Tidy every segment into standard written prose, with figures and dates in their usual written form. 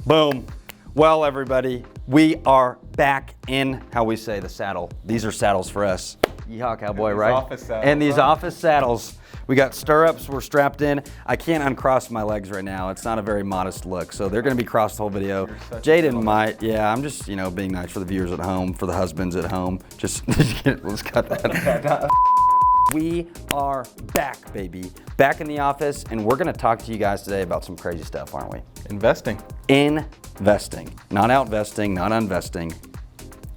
Boom. Well, everybody, we are back in, how we say, the saddle. These are saddles for us. Yeehaw, cowboy, right? Office saddles, and these right? office saddles. We got stirrups, we're strapped in. I can't uncross my legs right now. It's not a very modest look, so they're gonna be crossed the whole video. Jaden might, yeah, I'm just, being nice for the viewers at home, for the husbands at home. Just, let's cut that. We are back, baby. Back in the office, and we're gonna talk to you guys today about some crazy stuff, aren't we? Investing. Investing. Not outvesting, not unvesting,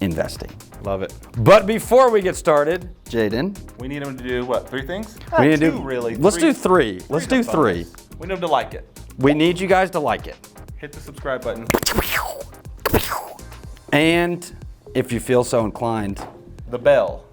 investing. Love it. But before we get started, Jaden. We need them to do what, 3 things? We need to two, really. Let's do 3. Let's do 3. We need them to like it. We need you guys to like it. Hit the subscribe button. And if you feel so inclined, The bell.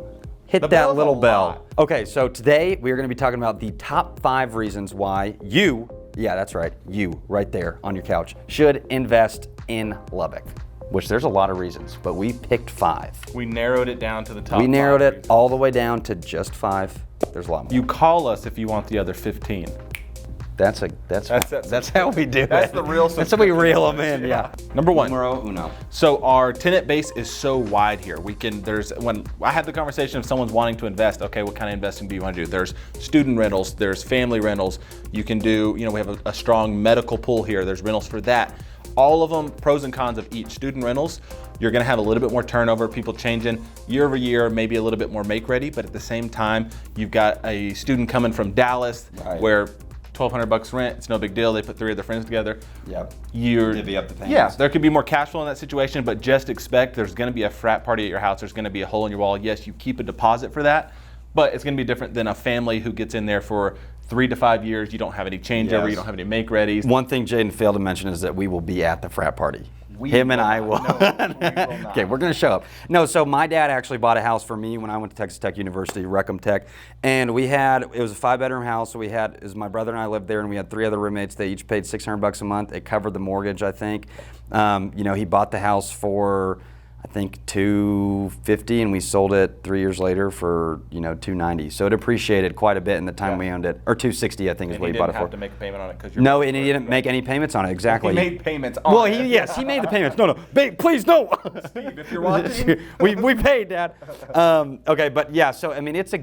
hit The that bell's little a bell. lot. Okay, so today we are gonna be talking about the top 5 reasons why you, yeah, that's right, you, right there on your couch, should invest in Lubbock. Which there's a lot of reasons, but we picked 5. We narrowed it down to the top. We narrowed 5 it reasons. all the way down to just 5. There's a lot more. You call us if you want the other 15. That's how we do it. That's the real That's how we reel them in, yeah. Number 1. Numero uno. So our tenant base is so wide here. When I had the conversation, if someone's wanting to invest, okay, what kind of investing do you want to do? There's student rentals, there's family rentals. You can do, we have a strong medical pool here. There's rentals for that. All of them, pros and cons of each. Student rentals, you're gonna have a little bit more turnover, people changing year over year, maybe a little bit more make ready, but at the same time, you've got a student coming from Dallas where $1,200 rent, it's no big deal. They put 3 of their friends together. Yep. You're Divvy up the payments. Yeah, there could be more cash flow in that situation, but just expect there's gonna be a frat party at your house. There's gonna be a hole in your wall. Yes, you keep a deposit for that, but it's gonna be different than a family who gets in there for 3 to 5 years. You don't have any changeover. You don't have any make readies. One thing Jaden failed to mention is that we will be at the frat party. Him and I will. No, we will not. Okay, we're gonna show up. No, so my dad actually bought a house for me when I went to Texas Tech University, Recum Tech, and it was a 5-bedroom house. So it was my brother and I lived there, and we had 3 other roommates. They each paid $600 a month. It covered the mortgage, I think. He bought the house for, I think, $250, and we sold it 3 years later for $290. So it appreciated quite a bit in the time we owned it, or $260, I think, is what he bought it for. He didn't have to make a payment on it because No, and he didn't make any payments on it. Exactly. He made payments on it. Yes, he made the payments. No, please, no. Steve, if you're watching, we paid, Dad. Okay, but yeah, so it's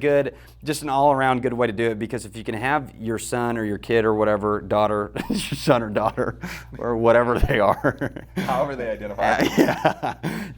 just an all-around good way to do it, because if you can have your son or your kid or whatever, daughter, your son or daughter, or whatever they are, however they identify.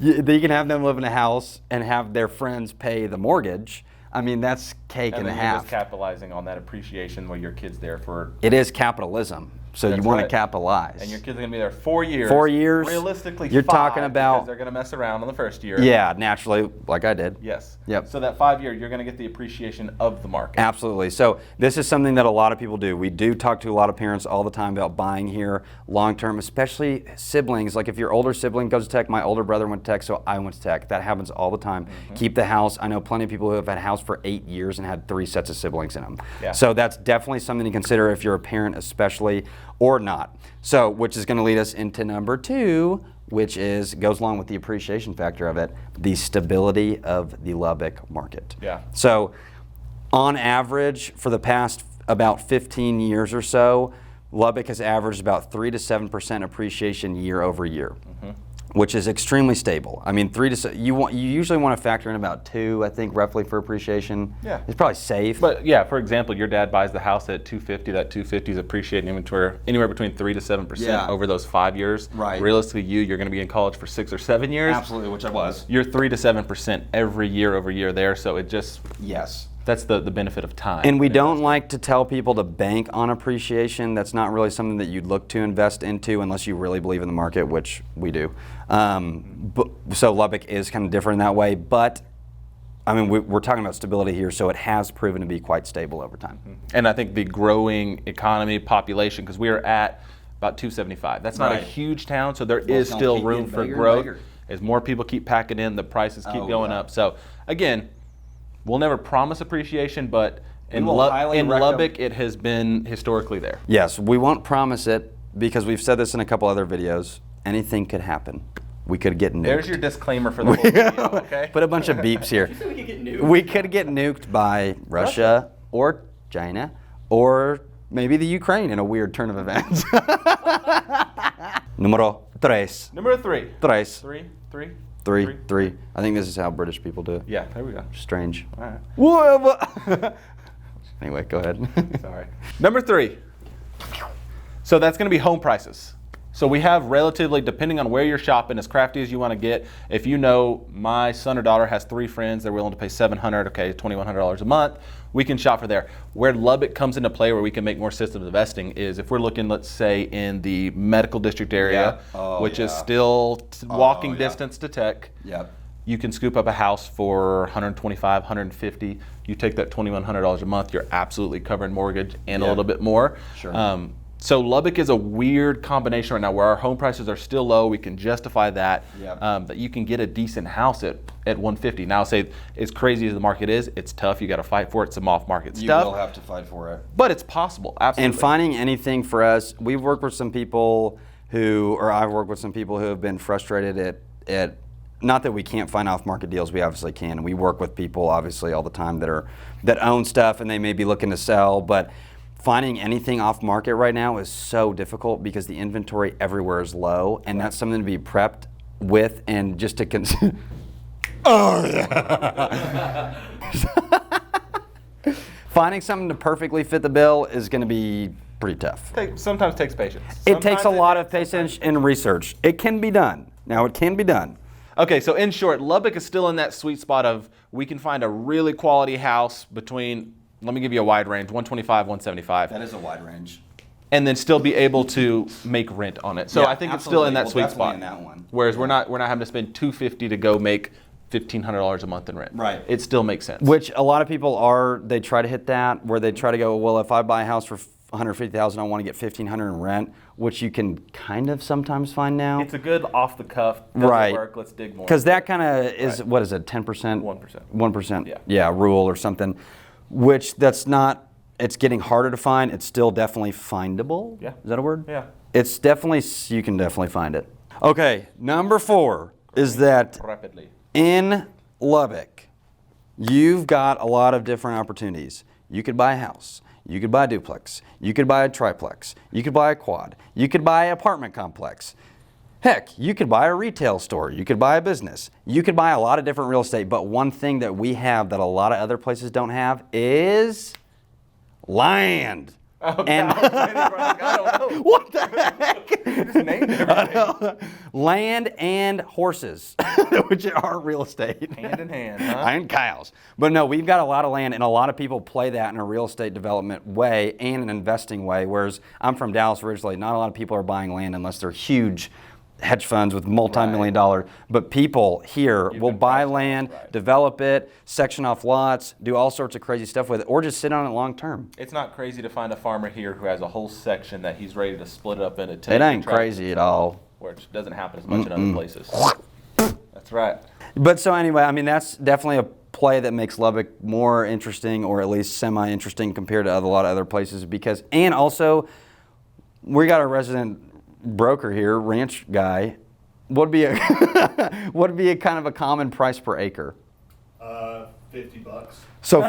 You can have them live in a house and have their friends pay the mortgage. That's cake and a half. You're just capitalizing on that appreciation while your kid's there for. It is capitalism. So you want to capitalize. And your kids are going to be there 4 years. 4 years. Realistically, you're 5, talking about. because they're going to mess around on the first year. Yeah, naturally, like I did. Yes. Yep. So that 5 year, you're going to get the appreciation of the market. Absolutely. So this is something that a lot of people do. We do talk to a lot of parents all the time about buying here long term, especially siblings. Like if your older sibling goes to Tech, my older brother went to Tech, so I went to Tech. That happens all the time. Keep the house. I know plenty of people who have had a house for 8 years and had 3 sets of siblings in them. Yeah. So that's definitely something to consider if you're a parent, especially, or not. So, which is going to lead us into number 2, which goes along with the appreciation factor of it, the stability of the Lubbock market. Yeah. So, on average, for the past about 15 years or so, Lubbock has averaged about 3 to 7% appreciation year over year, which is extremely stable. 3 to 7, you usually want to factor in about 2, I think, roughly for appreciation. Yeah. It's probably safe. But yeah, for example, your dad buys the house at $250. That $250 is appreciating inventory anywhere between 3 to 7% over those 5 years. Right. Realistically, you're going to be in college for 6 or 7 years. Absolutely, which I was. You're 3 to 7% every year over year there. So it just Yes. That's the benefit of time. And we don't like to tell people to bank on appreciation. That's not really something that you'd look to invest into unless you really believe in the market, which we do. So Lubbock is kind of different in that way. But we're talking about stability here, so it has proven to be quite stable over time. And I think the growing economy, population, because we are at about 275. That's not a huge town, so there is still room for growth. As more people keep packing in, the prices keep going up. So again, we'll never promise appreciation, but in Lubbock, it has been historically there. Yes, we won't promise it because we've said this in a couple other videos. Anything could happen. We could get nuked. There's your disclaimer for the whole video, okay? Put a bunch of beeps here. We could get nuked. We could get nuked by Russia or China or maybe the Ukraine in a weird turn of events. Numero Tres. Number 3. Tres. Three. Three. I think this is how British people do it. Yeah, there we go. Strange. All right. Whoa. Anyway, go ahead. Sorry. Number 3. So that's going to be home prices. So we have relatively, depending on where you're shopping, as crafty as you want to get. If you know my son or daughter has 3 friends, they're willing to pay $700, okay, $2,100 a month, we can shop for there. Where Lubbock comes into play, where we can make more systems investing, is if we're looking, let's say, in the medical district area, which is still walking distance to tech. Yep. You can scoop up a house for $125, $150. You take that $2,100 a month, you're absolutely covering mortgage and a little bit more. Sure. So Lubbock is a weird combination right now where our home prices are still low. We can justify that. Yep. That you can get a decent house at $150. Now, say as crazy as the market is, it's tough. You got to fight for it. Some off-market stuff. You will have to fight for it. But it's possible. Absolutely. And finding anything for us, we've worked with some people I've worked with some people who have been frustrated at not that we can't find off-market deals, we obviously can. We work with people obviously all the time that own stuff and they may be looking to sell, but finding anything off-market right now is so difficult because the inventory everywhere is low, and that's something to be prepped with and just to Oh yeah. Finding something to perfectly fit the bill is going to be pretty tough. Sometimes takes patience. It takes a lot of patience and research. It can be done. Now it can be done. Okay, so in short, Lubbock is still in that sweet spot of we can find a really quality house between, let me give you a wide range, 125, 175. That is a wide range. And then still be able to make rent on it. So Yeah, I think it's still in that absolutely. sweet Well, spot. definitely in that one. Whereas we're not having to spend $250 to go make $1,500 a month in rent. Right. It still makes sense. Which a lot of people they try to hit that, where they try to go, well, if I buy a house for $150,000, I want to get $1,500 in rent, which you can kind of sometimes find now. It's a good off the cuff. Doesn't Right. work. Let's dig more. Because that kind of is, Right. what is it, 10%? 1%. 1%. Yeah. Yeah, rule or something. Which that's not, it's getting harder to find. It's still definitely findable. Yeah. Is that a word? Yeah. It's definitely, you can definitely find it. Okay, number 4 is that Rapidly. in Lubbock, you've got a lot of different opportunities. You could buy a house. You could buy a duplex. You could buy a triplex. You could buy a quad. You could buy an apartment complex. Heck, you could buy a retail store. You could buy a business. You could buy a lot of different real estate, but one thing that we have that a lot of other places don't have is land. Okay, And I don't know. what the heck? You just named everything. Land and horses, which are real estate. Hand in hand, huh? And cows. But no, we've got a lot of land, and a lot of people play that in a real estate development way and an investing way, whereas I'm from Dallas originally. Not a lot of people are buying land unless they're huge hedge funds with multi-million dollar, but people here will buy land, develop it, section off lots, do all sorts of crazy stuff with it, or just sit on it long term. It's not crazy to find a farmer here who has a whole section that he's ready to split it up into 10. It ain't crazy at all. Which doesn't happen as much in other places. That's right. But so anyway, I mean, that's definitely a play that makes Lubbock more interesting, or at least semi-interesting compared to a lot of other places, because, and also, we got a resident broker here, ranch guy. What'd be a kind of a common price per acre? $50. So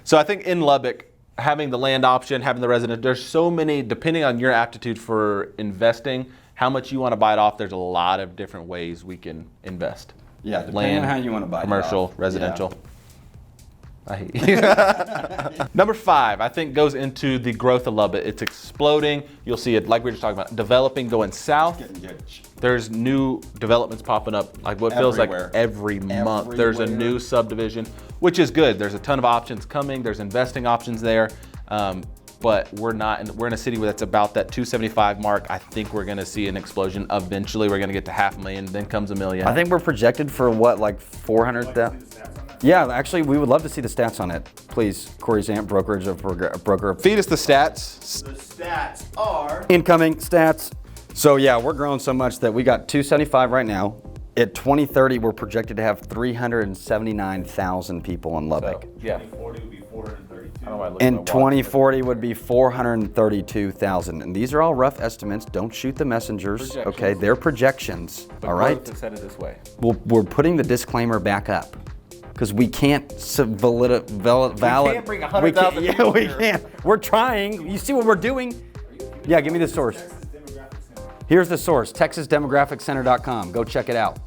So I think in Lubbock, having the land option, having the resident, there's so many, depending on your aptitude for investing, how much you want to buy it off, there's a lot of different ways we can invest. Yeah, depending Land, on how you want to buy it commercial, off. residential. I hate you. Number 5, I think, goes into the growth of Lubbock. It's exploding. You'll see it, like we were just talking about, developing, going south. There's new developments popping up, like what feels like Everywhere. every month. There's a new subdivision, which is good. There's a ton of options coming. There's investing options there. But we're in a city that's about that 275 mark. I think we're gonna see an explosion. Eventually, we're gonna get to 500,000, then comes 1 million. I think we're projected for what, like 400,000? Yeah, actually, we would love to see the stats on it. Please, Corey Zant, brokerage of broker. Feed us the stats. The stats are Incoming stats. So yeah, we're growing so much that we got 275 right now. At 2030, we're projected to have 379,000 people in Lubbock. Yeah. 2040 would be 432. I don't know why I looked at And my watch. 2040 would be 432,000. And these are all rough estimates. Don't shoot the messengers, Projections. okay? They're projections, But all right? growth is headed this way. We're putting the disclaimer back up because we can't valid. can't bring 100,000 Yeah, people we here. can't. We're trying. You see what we're doing? Yeah, give me the source. Texas demographics Here's the source, texasdemographiccenter.com. Go check it out.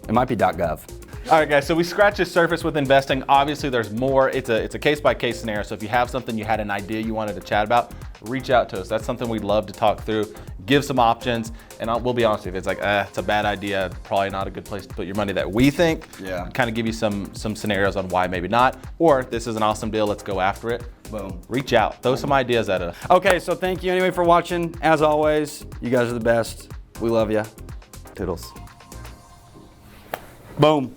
It might be .gov. All right, guys, so we scratched the surface with investing. Obviously, there's more. It's a case-by-case scenario. So if you have something, you had an idea you wanted to chat about, reach out to us. That's something we'd love to talk through, give some options, and we'll be honest with you. If it's like, it's a bad idea, probably not a good place to put your money that we think, kind of give you some scenarios on why maybe not, or this is an awesome deal, let's go after it. Boom. Reach out, throw some ideas at us. Okay, so thank you anyway for watching. As always, you guys are the best. We love you. Toodles. Boom.